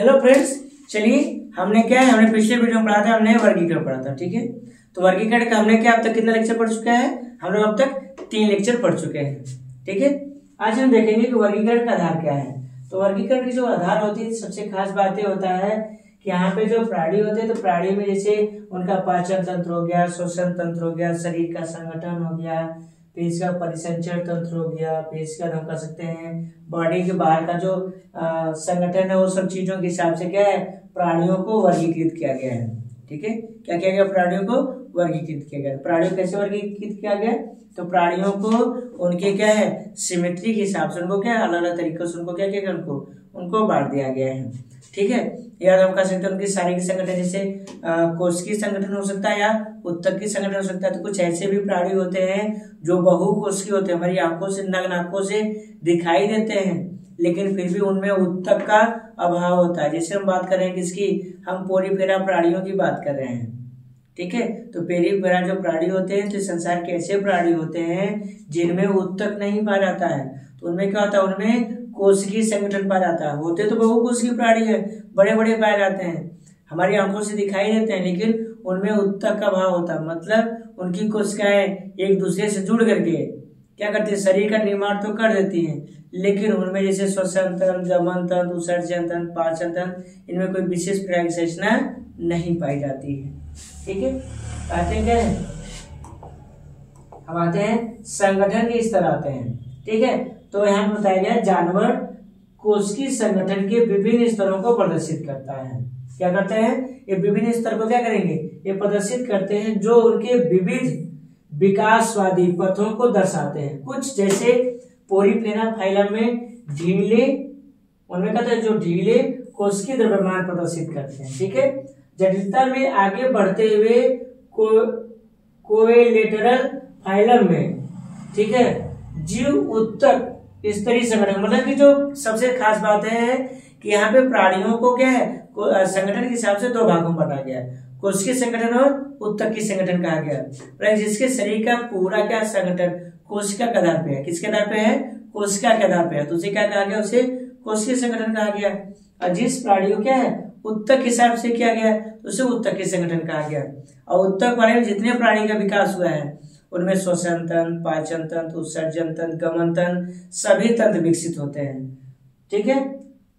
Hello friends, चलिए हमने पिछले वीडियो में पढ़ा था, हमने वर्गीकरण पढ़ा था। ठीक है, तो वर्गीकरण का हमने अब तक कितना लेक्चर पढ़ चुका है? हम लोग अब तक 3 लेक्चर पढ़ चुके हैं। ठीक है, आज हम देखेंगे कि वर्गीकरण का आधार क्या है। तो वर्गीकरण की जो आधार होती है, सबसे खास बात ये होता है कि यहाँ पे जो प्राणी होते हैं, तो प्राणी में जैसे उनका पाचन तंत्र हो गया, श्वसन तंत्र हो गया, शरीर का संगठन हो गया, फिर इसका परिसंचरण तंत्र हो गया, फिर इसका हम कह सकते हैं बॉडी के बाहर का जो संगठन है, वो सब चीजों के हिसाब से क्या है, प्राणियों को वर्गीकृत किया गया है। ठीक है, क्या किया गया? प्राणियों को वर्गीकृत किया गया। प्राणियों कैसे वर्गीकृत किया गया? तो प्राणियों को उनके क्या है, सिमेट्री के हिसाब से उनको क्या अलग अलग तरीकों से उनको क्या किया गया, उनको बांट दिया गया है। ठीक है, या हम कह सकते हैं उनकी शारीरिक संगठन, जैसे कोशिकीय संगठन हो सकता है या उत्तक संगठन हो सकता है। तो कुछ ऐसे भी प्राणी होते हैं जो बहुकोशिकीय होते हैं, हमारी आंखों से, नग्न आंखों से दिखाई देते हैं, लेकिन फिर भी उनमें उत्तक का अभाव होता है। जैसे हम बात कर रहे हैं किसकी, हम पोरीफेरा प्राणियों की बात कर रहे हैं। ठीक है, तो पेरीफेरा जो प्राणी होते हैं, तो संसार के ऐसे प्राणी होते हैं जिनमें उत्तक नहीं पाया जाता है। तो उनमें क्या होता है, उनमें कोशिकीय संगठन पाया जाता है। होते तो बहुकोशिकीय प्राणी है, बड़े बड़े पाए जाते हैं, हमारी आंखों से दिखाई देते हैं, लेकिन उनमें उत्तक का भाव होता है। मतलब उनकी कोशिकाएं एक दूसरे से जुड़ करके क्या करती है, शरीर का निर्माण तो कर देती हैं, लेकिन उनमें जैसे श्वसन तंत्र, गमन तंत्र, उत्सर्जन तंत्र, पाचन तंत्र, इनमें कोई विशेष प्रकार संरचना नहीं पाई जाती है। ठीक है, आते हैं क्या है, हम आते हैं संगठन के स्तर आते हैं। ठीक है, तो यहाँ पे बताया गया जानवर कोशिकीय संगठन के विभिन्न स्तरों को प्रदर्शित करता है। क्या करते हैं? ये विभिन्न स्तर को क्या करेंगे, ये प्रदर्शित करते हैं, जो उनके विविध विकासवादी पथों को दर्शाते हैं। कुछ जैसे पोरीफेरा फाइलम में ढीले, उनमें कहते हैं जो ढीले कोशिकीय द्रव्यमान प्रदर्शित करते हैं। ठीक है, जटिलता में आगे बढ़ते हुए कोएलेटरल फाइलम में, ठीक है, जीव उत्तक स्तरीय संगठन, मतलब कि जो सबसे खास बात है कि यहाँ पे प्राणियों को क्या है, संगठन के हिसाब से 2 भागों में बांटा गया है, कोशिकीय संगठन और उत्तकीय संगठन कहा गया। जिसके शरीर का पूरा क्या संगठन कोशिका के आधार पे है। किसके आधार पे है? कोशिका के आधार पे है, तो उसे क्या कहा गया, उसे कोशिकीय संगठन कहा गया। और जिस प्राणी को क्या है, उत्तक के हिसाब से किया गया, तो उसे उत्तकीय संगठन कहा गया। और उत्तक वाले में जितने प्राणी का विकास हुआ है, उनमें श्वसन तंत्र, पाचन तंत्र, उत्सर्जन तंत्र, गमन तंत्र, सभी तंत्र विकसित होते हैं। ठीक है,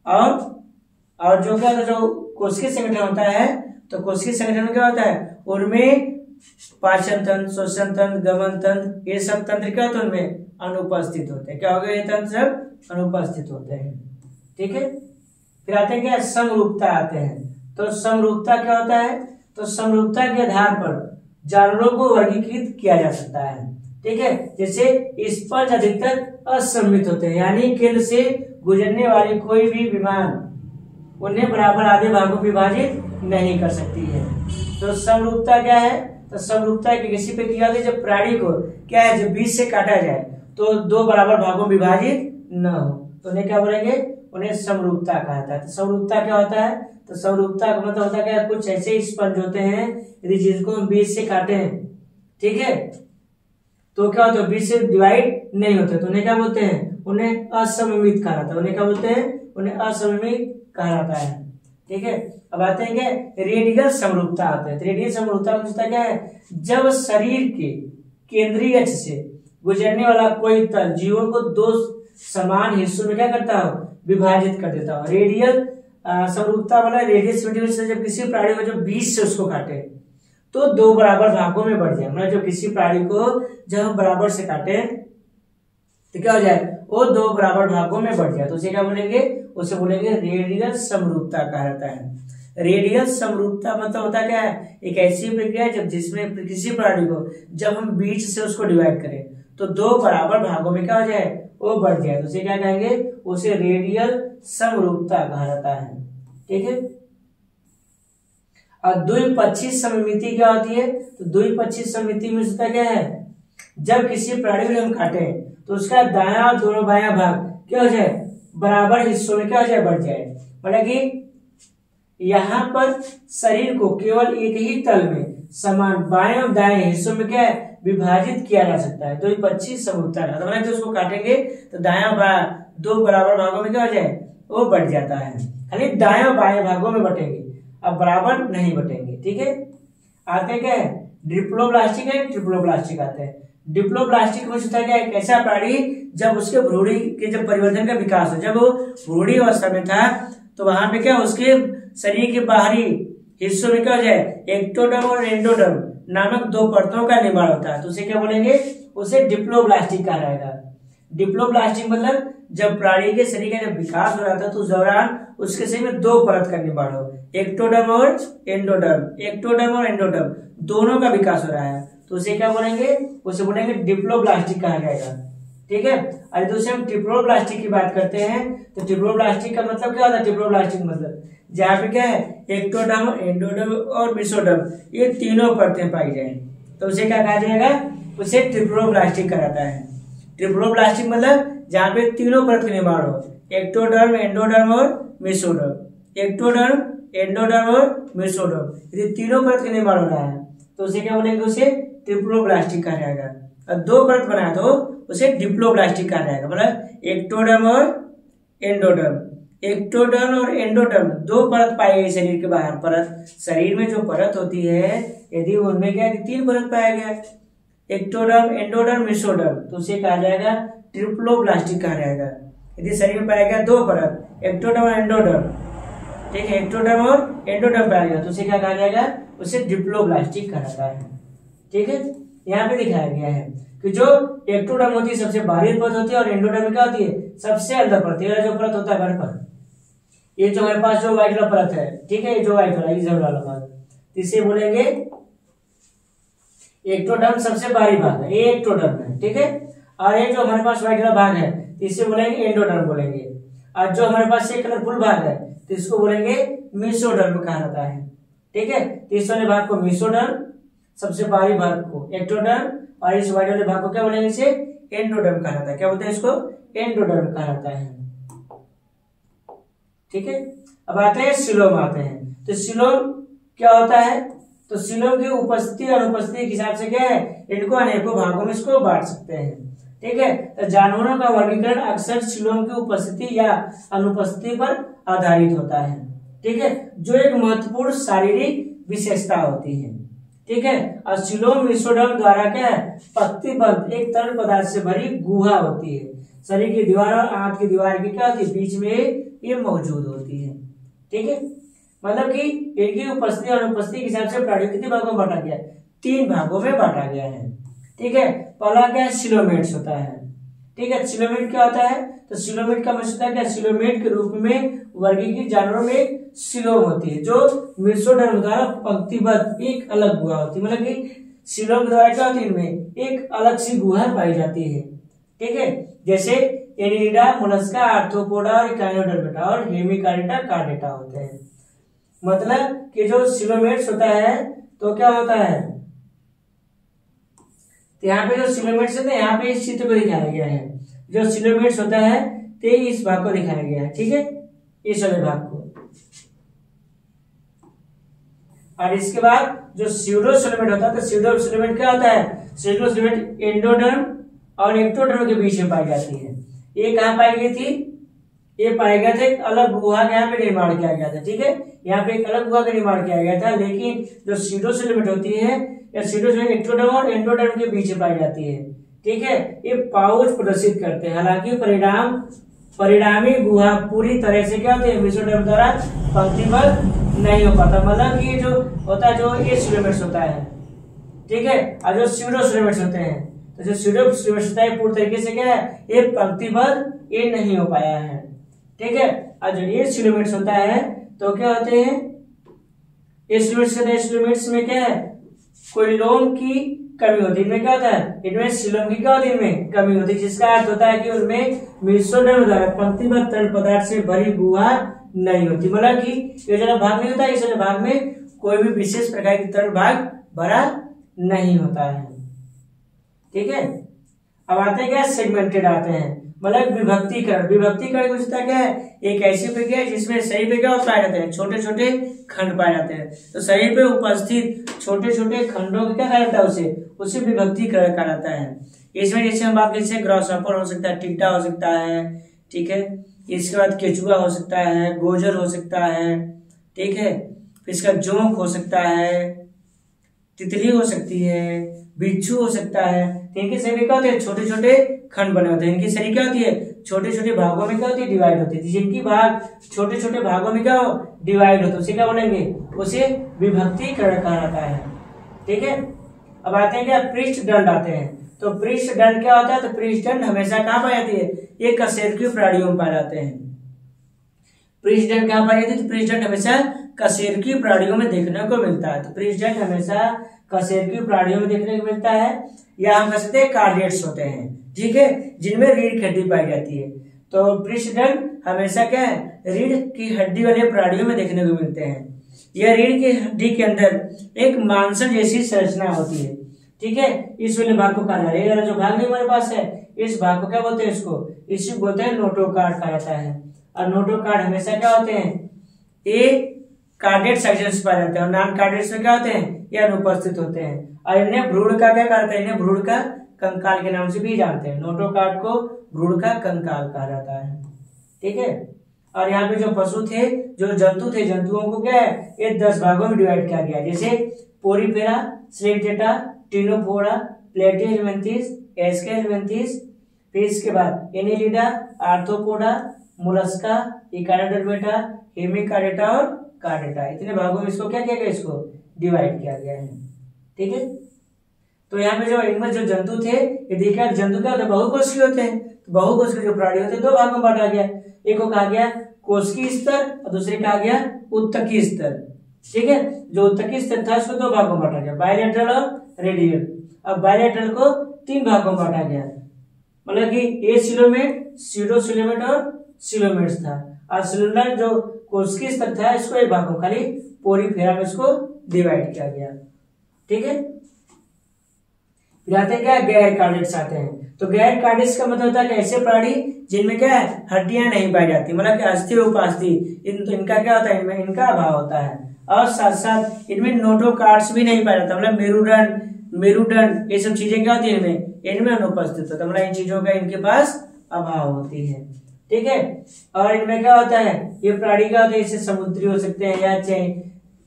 और जो क्या, जो कोशिकीय संगठन होता है, तो कोशिकीय संगठन में क्या होता है, उनमें पाचन तंत्र, श्वसन तंत्र, गमन तंत्र, ये सब तंत्र क्या होते हैं, उनमें अनुपस्थित होते हैं। क्या हो गया, ये तंत्र सब अनुपस्थित होते हैं। ठीक है, फिर आते हैं क्या, समरूपता आते हैं। तो समरूपता क्या होता है? तो समरूपता के आधार पर जानवरों को वर्गीकृत किया जा सकता है। ठीक है, जैसे स्पंज अधिकतर असममित होते हैं, यानी केंद्र से गुजरने वाली कोई भी विमान उन्हें बराबर आधे भागों में विभाजित नहीं कर सकती है। तो समरूपता क्या है? तो समरूपता की किसी पे किया गया, जब प्राणी को क्या है, जब बीच से काटा जाए तो 2 बराबर भागों में विभाजित न हो, तो उन्हें क्या बोलेंगे, उन्हें समरूपता कहा जाता है। तो समरूपता क्या होता है? तो समरूपता का मतलब होता है क्या, कुछ ऐसे स्पंज होते हैं यदि जिसको हम बीच से काटे हैं, ठीक है, तो क्या होता है, बीच से डिवाइड नहीं होते, तो उन्हें क्या बोलते हैं, उन्हें असममित कहा जाता है। उन्हें क्या बोलते हैं, उन्हें असममित कहा जाता है। ठीक है, अब आते हैं क्या, रेडियल समरूपता आते हैं। रेडियल समरूपता पूछता क्या है, जब शरीर के केंद्रीय अक्ष से गुजरने वाला कोई तल जीवों को 2 समान हिस्सों में क्या करता हो, विभाजित कर देता हो। रेडियल समरूपता वाला, रेडियल सिमेट्री से जब किसी प्राणी को जब बीच से उसको काटे तो 2 बराबर भागों में बढ़ जाए। मतलब जब किसी प्राणी को जब हम बराबर से काटे तो क्या हो जाए, वो 2 बराबर भागों में बढ़ जाए, तो उसे क्या बोलेंगे, उसे बोलेंगे रेडियल समरूपता कहा जाता है। रेडियल समरूपता मतलब होता क्या है, एक ऐसी प्रक्रिया जब जिसमें किसी प्राणी को जब हम बीच से उसको डिवाइड करें तो 2 बराबर भागों में क्या हो जाए, वो बढ़ जाए, तो उसे क्या कहेंगे, उसे रेडियल समरूपता कहा जाता है। ठीक है, और द्विपक्षीय सममिति क्या होती है? तो द्विपक्षीय सममिति में उसका क्या है, जब किसी प्राणी को हम काटे तो उसका दायां और दोनों बायां भाग क्या हो जाए, बराबर हिस्सों में क्या हो जाए, बढ़ जाए। मतलब कि यहाँ पर शरीर को केवल एक ही तल में समान बाएं और दाएं हिस्सों में क्या है, विभाजित किया जा सकता है। 2पक्षीय समरूपता का मतलब उसको काटेंगे तो दायां बायां 2 बराबर भागों में क्या हो जाए, वो बढ़ जाता है। खाली दाएं और बाएं भागों में बटेंगे, अब बराबर नहीं बटेंगे। ठीक है, आते क्या है डिप्लोब्लास्टिक है, ट्रिप्लोब्लास्टिक आते हैं। डिप्लोब्लास्टिक में होता है क्या, एक ऐसा प्राणी जब उसके भ्रूणी के जब परिवर्तन का विकास हो, जब वो भ्रूणी अवस्था में था तो वहां पे क्या उसके शरीर के बाहरी हिस्सों में क्या हो जाए एक्टोडर्म और एंडोडर्म नामक दो परतों का निर्माण होता है, तो उसे क्या बोलेंगे, उसे डिप्लोब्लास्टिक कहा जाएगा। डिप्लोब्लास्टिक मतलब जब प्राणी के शरीर का जब विकास हो रहा था तो उस दौरान उसके शरीर में दो परत का निर्माण हो, एक्टोडर्म और एंडोडर्म, एक्टोडर्म और एंडोडर्म दोनों का विकास हो रहा है, तो उसे क्या बोलेंगे, उसे बोलेंगे डिप्लोब्लास्टिक कहा जाएगा। ठीक है, अरे दूसरे हम ट्रिप्लोब्लास्टिक की बात करते हैं तो ट्रिप्लोब्लास्टिक का मतलब क्या होता है, ट्रिप्लोब्लास्टिक मतलब जहाँ पे क्या है एक्टोडर्म, एंडोडर्म और मेसोडर्म ये तीनों परतें पाई जाए तो उसे क्या कहा जाएगा, उसे ट्रिप्लोब्लास्टिक कहलाता है। ट्रिप्लोब्लास्टिक मतलब जहाँ पे तीनों परत का निर्माण हो, एक्टोडर्म, एंडोडर्म और मेसोडर्म, एक्टोडर्म, एंडोडर्म और मेसोडर्म यदि तीनों परत का निर्माण हो रहा है तो उसे क्या बोलेंगे, उसे ट्रिप्लोब्लास्टिक कहा जाएगा। और दो परत बनाया तो उसे डिप्लोब्लास्टिक कहा जाएगा, मतलब एक्टोडर्म और एंडोडर्म, एक्टोडर्म और एंडोडर्म दो परत पाई गई शरीर के बाहर। परत शरीर में जो परत होती है यदि उनमें क्या तीन परत पाया गया, एक्टोडर्म, एंडोडर्म, मेसोडर्म, तो उसे कहा जाएगा ट्रिप्लोब्लास्टिक कहा जाएगा। यदि शरीर में पाया गया दो परत एक्टोडर्म और एंडोडर्म, ठीक है, एक्टोडर्म और एंडोडर्म पाया गया तो उसे क्या कहा जाएगा, उसे डिप्लोब्लास्टिक कहा जाता है। ठीक है, यहाँ पे दिखाया गया है कि जो एक्टोडर्म होती है सबसे बाहरी परत होती है और एंडोडर्म में क्या होती है सबसे अंदर परत, जो परत होता है घर पर, ये जो हमारे पास जो व्हाइट वाला परत है, ठीक है, जो व्हाइट वाला इधर वाला भाग इसे बोलेंगे एक्टोडर्म, सबसे बाहरी भाग है ये एक्टोडर्म है। ठीक है, और ये जो हमारे पास व्हाइट वाला भाग है इसे बोलेंगे एंडोडर्म बोलेंगे, और जो हमारे पास ये कलरफुल भाग है तो इसको बोलेंगे मेसोडर्म कहा जाता है। ठीक है, तो इस वाले भाग को मेसोडर्म, सबसे बाहरी भाग को एक्टोडर्म, और इस व्हाइट वाले भाग को क्या बोलेंगे, इसे एंडोडर्म कहा जाता है। क्या बोलते हैं इसको, एंडोडर्म कहा जाता है। ठीक है, अब आते हैं सीलोम आते हैं, तो सीलोम क्या होता है, तो सीलोम की उपस्थिति और अनुपस्थिति के हिसाब से क्या है इनको अनेकों भागों में इसको बांट सकते हैं। ठीक है, तो जानवरों का वर्गीकरण अक्सर सीलोम की उपस्थिति या अनुपस्थिति पर आधारित होता है। ठीक है, जो एक महत्वपूर्ण शारीरिक विशेषता होती है। ठीक है, और सीलोम मेसोडर्म द्वारा क्या है पंक्तिबद्ध एक तरल पदार्थ से भरी गुहा होती है, शरीर की दीवार और आंत की दीवार के क्या होती है बीच में ये मौजूद होती है। ठीक है, मतलब कि इनकी उपस्थिति और अनुपस्थिति के हिसाब से प्राणियों कितने भागों में बांटा गया है, तीन भागों में बांटा गया है। ठीक है, पहला क्या है सिलोमेट्स होता है। ठीक है, सिलोमेट क्या होता है, तो सिलोमेट का मतलब होता है क्या, सिलोमेट के रूप में वर्गीकृत जानवरों में सिलोम होती है जो मेसोडर्म द्वारा पंक्तिबद्ध एक अलग गुहा होती है, मतलब कि सिलोम द्वारा क्या होती है इनमें एक अलग सी गुहा पाई जाती है। ठीक है, जैसे एनिलिडा, मोलस्का, आर्थ्रोपोडा और इकाइनोडर्मेटा और हेमिकारिटा कार्डेटा होते हैं। मतलब कि जो सिलोमेट्स होता है तो क्या होता है, तो यहाँ पे जो सिलोमेट्स होते हैं यहाँ पे इस चित्र को दिखाया गया है, जो सिलोमेट्स होता है तो इस भाग को दिखाया गया है। ठीक है, इस वाले भाग को, और इसके बाद जो स्यूडो सिलोमेट होता है तो स्यूडो सिलोमेट क्या होता है, स्यूडो सिलोमेट एंडोडर्म और एक्टोडर्म के बीच में पाई जाती है। ये कहाँ पाई गई थी, ये पाया गया था एक अलग गुहा का यहाँ पे निर्माण किया गया था। ठीक है, यहाँ पे एक अलग गुहा का निर्माण किया गया था, लेकिन जो स्यूडो सिलोमेट होती है या स्यूडो सिलोमेट एक्टोडर्म और एंडोडर्म के बीच में पाई जाती है। ठीक है, ये पाउच प्रदर्शित करते हैं, हालांकि परिणामी गुहा पूरी तरह से क्या होती है मेसोडर्म द्वारा पंक्तिबद्ध नहीं हो पाता, मतलब कि जो होता है जो ये सिलोमेट्स होता है। ठीक है, और जो स्यूडो सिलोमेट्स होते हैं तो जो स्यूडो सिलोमेट्स होता है पूरी तरीके से क्या है ये पंक्तिबद्ध ये नहीं हो पाया है। ठीक है, और जो ये सिलोमेट्स होता है तो क्या होते हैं ये सिलोमेट्स में क्या है कोई लोम की कमी होती है, इनमें क्या होता है इनमें सिलोम की क्या होती है इनमें कमी होती है, जिसका अर्थ होता है कि उनमें मेसोडर्म द्वारा पंक्तिबद्ध तरल पदार्थ से भरी गुहा नहीं होती, मतलब कि ये जो भाग नहीं होता इस भाग में कोई भी विशेष प्रकार की तरल भाग भरा नहीं होता है। ठीक है, अब आते हैं क्या सेगमेंटेड आते हैं, मतलब विभक्तिकरण। विभक्तिकरण कुछ होता क्या है एक ऐसी प्रक्रिया है जिसमें शरीर पे क्या पाए जाते हैं छोटे छोटे खंड पाए जाते हैं, तो शरीर पे उपस्थित छोटे छोटे खंडों को क्या कहा जाता है उसे विभक्तिकरण कहा जाता है। इसमें जैसे हम बात करें ग्रासहॉपर हो सकता है, टिड्डा हो सकता है, ठीक है, इसके बाद केचुआ हो सकता है, गोजर हो सकता है, ठीक है, फिर इसका जोंक हो सकता है, तितली हो सकती है, बिच्छू हो सकता है। तो इनके शरीर क्या होते हैं, छोटे छोटे खंड बने होते हैं। इनकी शरीर क्या होती है, छोटे छोटे भागों में क्या होती है, डिवाइड होती है। जिनकी भाग छोटे छोटे भागों में क्या हो, डिवाइड होते, उसे क्या बोलेंगे, उसे विभक्तिकरण कहा जाता है। ठीक है, अब आते हैं क्या, पृष्ठ दंड आते हैं। तो पृष्ठ दंड क्या होता है, तो पृष्ठ दंड हमेशा कहाँ पाई जाती है, ये कशेरुकी प्राणियों में पाए जाते हैं। पृष्ठ दंड कहाँ पाई जाती है, तो पृष्ठ दंड हमेशा कशेरुकी प्राणियों में देखने को मिलता है। तो पृष्ठ दंड हमेशा कशेरुकी प्राणियों में देखने को मिलता है, या हम कह सकते हैं कार्डियट्स होते हैं, ठीक है, जिनमें रीढ़ की हड्डी पाई जाती है। तो पृष्ठ दंड हमेशा क्या है, रीढ़ की हड्डी वाले प्राणियों में देखने को मिलते हैं। यह रीढ़ की हड्डी के अंदर एक मांसल जैसी संरचना होती है, ठीक है। इस वाले भाग को कहा जाता है, जो भाग नहीं हमारे पास है, इस भाग को क्या बोलते हैं, इसी बोलते हैं नोटोकार्ड कहा जाता है। और नोटोकार्ड हमेशा क्या होते हैं, ये कार्डियट सेक्शन से पाए जाते हैं, और नॉन कार्डियट्स में क्या होते हैं, ये अनुपस्थित होते हैं। और इन्हें भ्रूण का क्या कहते हैं, इन्हें भ्रूण का कंकाल के नाम से भी जानते हैं। नोटोकार्ड को भ्रूण का कंकाल कहा जाता है, ठीक है। और यहाँ पे जो पशु थे, जो जंतु थे, जंतुओं को क्या है, ये 10 भागों में डिवाइड किया गया है। जैसे पोरीफेरा, स्लेक्टेटा, टिनोफोरा, प्लेटिहेलमिन्थेस, एस्केहेलमिन्थेस, फिर इसके बाद एनिलिडा, आर्थ्रोपोडा, मोलस्का, इकार्डोडर्मेटा, हेमिकार्डेटा और कार्डेटा, इतने भागों में इसको क्या किया गया, इसको डिवाइड किया गया है, ठीक है। तो यहाँ पे जो इनमें जो जंतु थे, ये देखा जंतु क्या होते हैं, बहुकोषीय होते हैं। तो बहुकोषीय जो प्राणी होते हैं, 2 भागों में बांटा गया। एक को कहा गया कोशिकीय स्तर और दूसरे कहा गया उत्तकीय स्तर, ठीक है। जो उत्तकीय स्तर था उसको 2 भागों में बांटा गया, बायलैटरल और रेडियल। अब बायलैटरल को 3 भागों में बांटा गया, मतलब कि ए सिलोमेट, सीडोसिलोमेट और सिलोमेट्स था। और सिलुलर जो कोशिकीय स्तर था, इसको 1 भागों, खाली पोरीफेरा में इसको डिवाइड किया गया, ठीक है। फिर आते हैं क्या, गैर कार्डियट्स आते हैं। तो गैर कार्डियट्स का मतलब होता है कि ऐसे प्राणी जिनमें क्या है, हड्डियां नहीं पाई जाती, मतलब कि अस्थि उपास्थि, इनका क्या होता है, इनमें इनका अभाव होता है। और साथ साथ इनमें नोटोकार्ड्स भी नहीं पाया जाता, मतलब मेरुदंड, ये सब चीजें क्या होती है, इनमें अनुपस्थित होता है, मतलब इन चीजों का इनके पास अभाव होती है, ठीक है। और इनमें क्या होता है, ये प्राणी क्या होता है, इससे समुद्री हो सकते हैं, या चाहे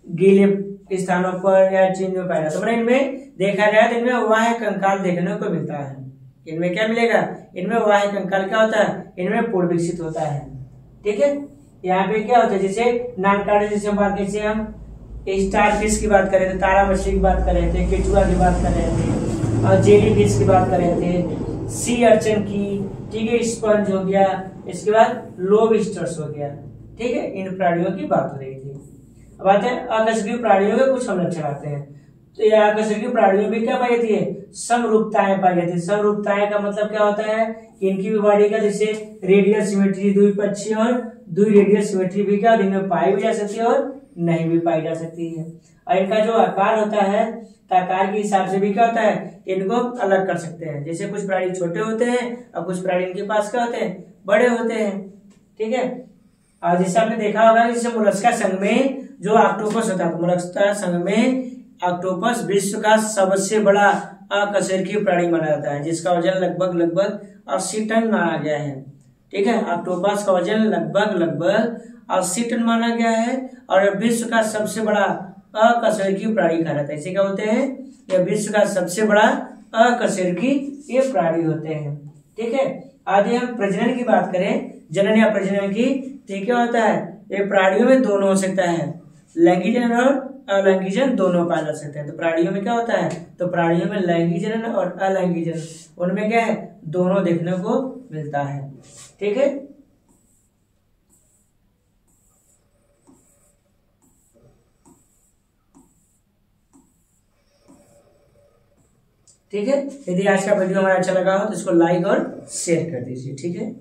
गीले स्थानों पर या चीन में पाया जाता है। मतलब इनमें देखा जाए तो इनमें वाह्य कंकाल देखने को मिलता है। इनमें क्या मिलेगा, इनमें वाह्य कंकाल क्या होता है, इनमें पूर्ण विकसित होता है, ठीक है। यहाँ पे क्या होता है, जैसे नॉन कार्डियट, जैसे हम बात, जैसे हम स्टार फिश की बात कर रहे थे, तारा मछली की बात कर रहे थे, केचुआ की बात कर रहे थे, और जेली फिश की बात कर रहे थे, सी अर्चन की, ठीक है, स्पंज हो गया, इसके बाद लोबस्टर्स हो गया, ठीक है। इन प्राणियों की बात हो रही थी। अब आते हैं अकशेरुकीय प्राणियों के कुछ हम लक्षण आते हैं। तो यह अकशेरुकीय प्राणियों में क्या पाई जाती है, समरूपताएं पाई जाती है। समरूपताएं का मतलब क्या होता है कि इनकी भी बॉडी का जैसे रेडियल सिमेट्री, द्विपक्षीय और द्विरेडियल सिमेट्री भी क्या इनमें पाई भी जा सकती है और नहीं भी पाई जा सकती है। और इनका जो आकार होता है, तो आकार के हिसाब से भी क्या होता है, इनको अलग कर सकते हैं। जैसे कुछ प्राणी छोटे होते हैं और कुछ प्राणी इनके पास क्या होते हैं, बड़े होते हैं, ठीक है। और जैसे आपने देखा होगा, जैसे मोलस्का संघ में जो ऑक्टोपस होता है, तो मोलस्का संघ में ऑक्टोपस विश्व का सबसे बड़ा अकशेरुकीय प्राणी माना जाता है, जिसका वजन लगभग 80 टन माना गया है, ठीक है। ऑक्टोपस का वजन लगभग 80 टन माना गया है, और विश्व का सबसे बड़ा अकशेरुकीय प्राणी कहा जाता है। इसे क्या बोलते हैं, यह विश्व का सबसे बड़ा अकशेरुकीय ये प्राणी होते हैं, ठीक है। आगे हम प्रजनन की बात करें, जनन या प्रजनन की, तो क्या होता है, ये प्राणियों में दोनों हो सकता है, लैंगिक जनन और अलैंगिक जनन दोनों पाए जा सकते हैं। तो प्राणियों में क्या होता है, तो प्राणियों में लैंगिक जनन और अलैंगिक जनन, उनमें क्या है, दोनों देखने को मिलता है, ठीक है। ठीक है, यदि आज का वीडियो हमारा अच्छा लगा हो तो इसको लाइक और शेयर कर दीजिए, ठीक है।